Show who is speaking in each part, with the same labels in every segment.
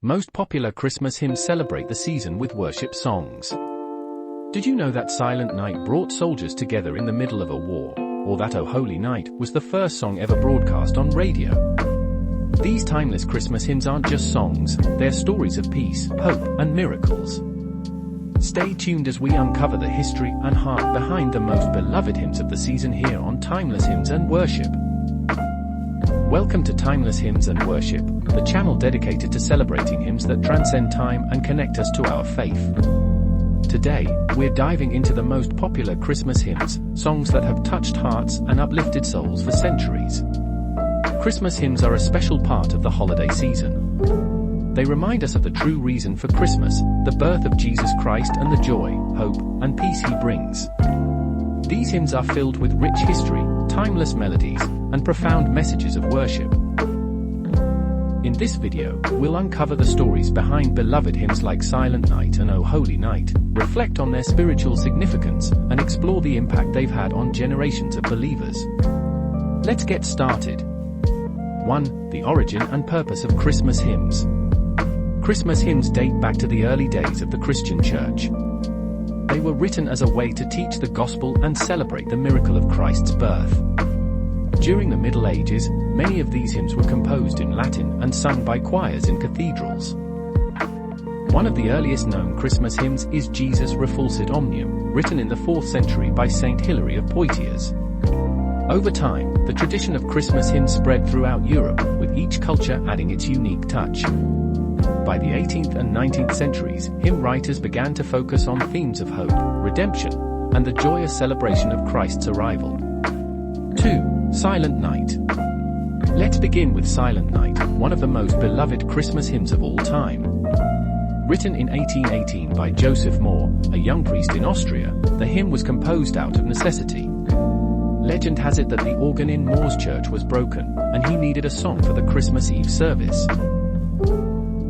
Speaker 1: Most popular Christmas hymns celebrate the season with worship songs. Did you know that Silent Night brought soldiers together in the middle of a war, or that O Holy Night was the first song ever broadcast on radio? These timeless Christmas hymns aren't just songs, they're stories of peace, hope, and miracles. Stay tuned as we uncover the history and heart behind the most beloved hymns of the season here on Timeless Hymns and Worship. Welcome to Timeless Hymns and Worship, the channel dedicated to celebrating hymns that transcend time and connect us to our faith. Today, we're diving into the most popular Christmas hymns, songs that have touched hearts and uplifted souls for centuries. Christmas hymns are a special part of the holiday season. They remind us of the true reason for Christmas, the birth of Jesus Christ and the joy, hope, and peace he brings. These hymns are filled with rich history, timeless melodies, and profound messages of worship. In this video, we'll uncover the stories behind beloved hymns like Silent Night and O Holy Night, reflect on their spiritual significance, and explore the impact they've had on generations of believers. Let's get started. 1. The origin and purpose of Christmas hymns. Christmas hymns date back to the early days of the Christian Church. They were written as a way to teach the gospel and celebrate the miracle of Christ's birth. During the Middle Ages, many of these hymns were composed in Latin and sung by choirs in cathedrals. One of the earliest known Christmas hymns is Jesus Refulsit Omnium, written in the 4th century by Saint Hilary of Poitiers. Over time, the tradition of Christmas hymns spread throughout Europe, with each culture adding its unique touch. By the 18th and 19th centuries, hymn writers began to focus on themes of hope, redemption, and the joyous celebration of Christ's arrival. 2. Silent Night. Let's begin with Silent Night, one of the most beloved Christmas hymns of all time. Written in 1818 by Joseph Mohr, a young priest in Austria, the hymn was composed out of necessity. Legend has it that the organ in Mohr's church was broken, and he needed a song for the Christmas Eve service.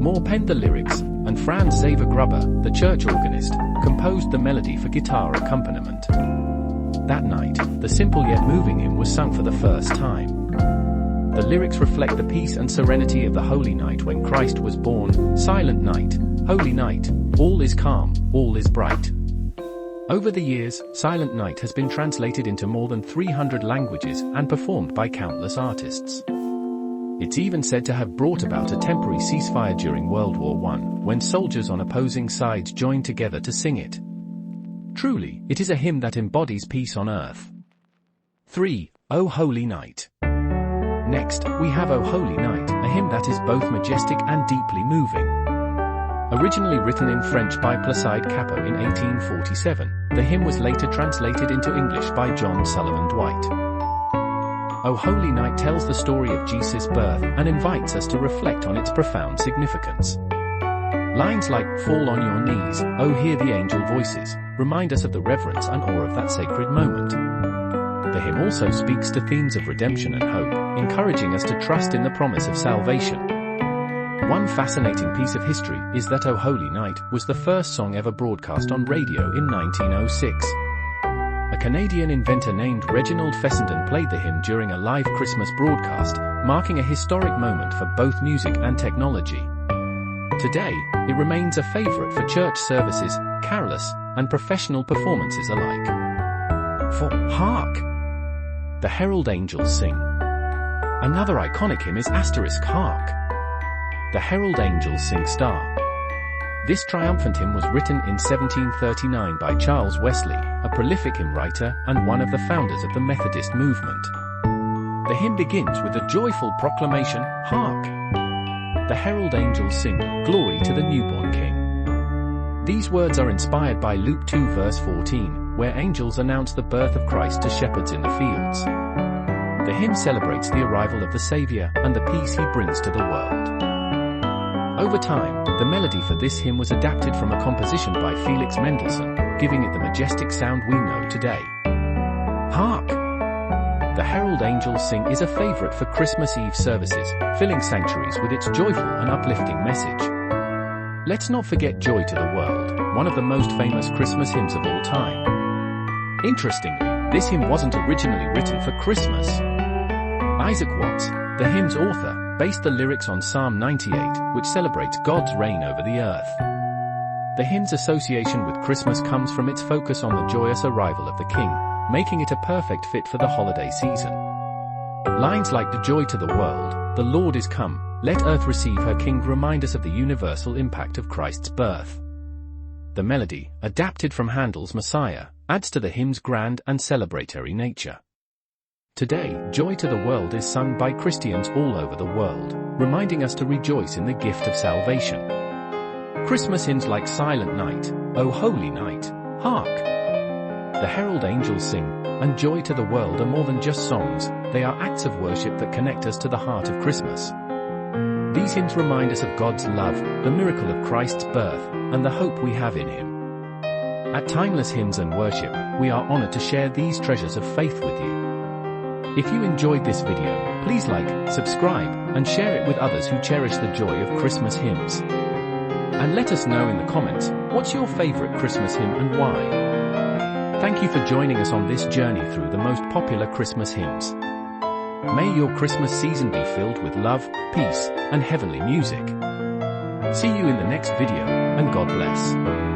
Speaker 1: Mohr penned the lyrics, and Franz Xaver Gruber, the church organist, composed the melody for guitar accompaniment. That night, the simple yet moving hymn was sung for the first time. The lyrics reflect the peace and serenity of the holy night when Christ was born. Silent night, holy night, all is calm, all is bright. Over the years, Silent Night has been translated into more than 300 languages and performed by countless artists. It's even said to have brought about a temporary ceasefire during World War I, when soldiers on opposing sides joined together to sing it. Truly, it is a hymn that embodies peace on earth. 3. O Holy Night. Next, we have O Holy Night, a hymn that is both majestic and deeply moving. Originally written in French by Placide Cappeau in 1847, the hymn was later translated into English by John Sullivan Dwight. O Holy Night tells the story of Jesus' birth and invites us to reflect on its profound significance. Lines like, "Fall on your knees, oh hear the angel voices," remind us of the reverence and awe of that sacred moment. The hymn also speaks to themes of redemption and hope, encouraging us to trust in the promise of salvation. One fascinating piece of history is that O Holy Night was the first song ever broadcast on radio in 1906. A Canadian inventor named Reginald Fessenden played the hymn during a live Christmas broadcast, marking a historic moment for both music and technology. Today, it remains a favorite for church services, carolers, and professional performances alike. 4. Hark! The Herald Angels Sing. Another iconic hymn is Hark! The Herald Angels Sing Star. This triumphant hymn was written in 1739 by Charles Wesley, a prolific hymn writer and one of the founders of the Methodist movement. The hymn begins with a joyful proclamation, "Hark! The herald angels sing, glory to the newborn King." These words are inspired by Luke 2 verse 14, where angels announce the birth of Christ to shepherds in the fields. The hymn celebrates the arrival of the Savior and the peace he brings to the world. Over time, the melody for this hymn was adapted from a composition by Felix Mendelssohn, giving it the majestic sound we know today. Hark! The Herald Angels Sing is a favorite for Christmas Eve services, filling sanctuaries with its joyful and uplifting message. Let's not forget Joy to the World, one of the most famous Christmas hymns of all time. Interestingly, this hymn wasn't originally written for Christmas. Isaac Watts, the hymn's author, based the lyrics on Psalm 98, which celebrates God's reign over the earth. The hymn's association with Christmas comes from its focus on the joyous arrival of the King, making it a perfect fit for the holiday season. Lines like "The joy to the world, the Lord is come, let earth receive her King" remind us of the universal impact of Christ's birth. The melody, adapted from Handel's Messiah, adds to the hymn's grand and celebratory nature. Today, "Joy to the World" is sung by Christians all over the world, reminding us to rejoice in the gift of salvation. Christmas hymns like "Silent Night," "O Holy Night," "Hark," the Herald angels sing, and "Joy to the World" are more than just songs, they are acts of worship that connect us to the heart of Christmas. These hymns remind us of God's love, the miracle of Christ's birth, and the hope we have in Him. At Timeless Hymns and Worship, we are honored to share these treasures of faith with you. If you enjoyed this video, please like, subscribe, and share it with others who cherish the joy of Christmas hymns. And let us know in the comments, what's your favorite Christmas hymn and why? Thank you for joining us on this journey through the most popular Christmas hymns. May your Christmas season be filled with love, peace, and heavenly music. See you in the next video, and God bless.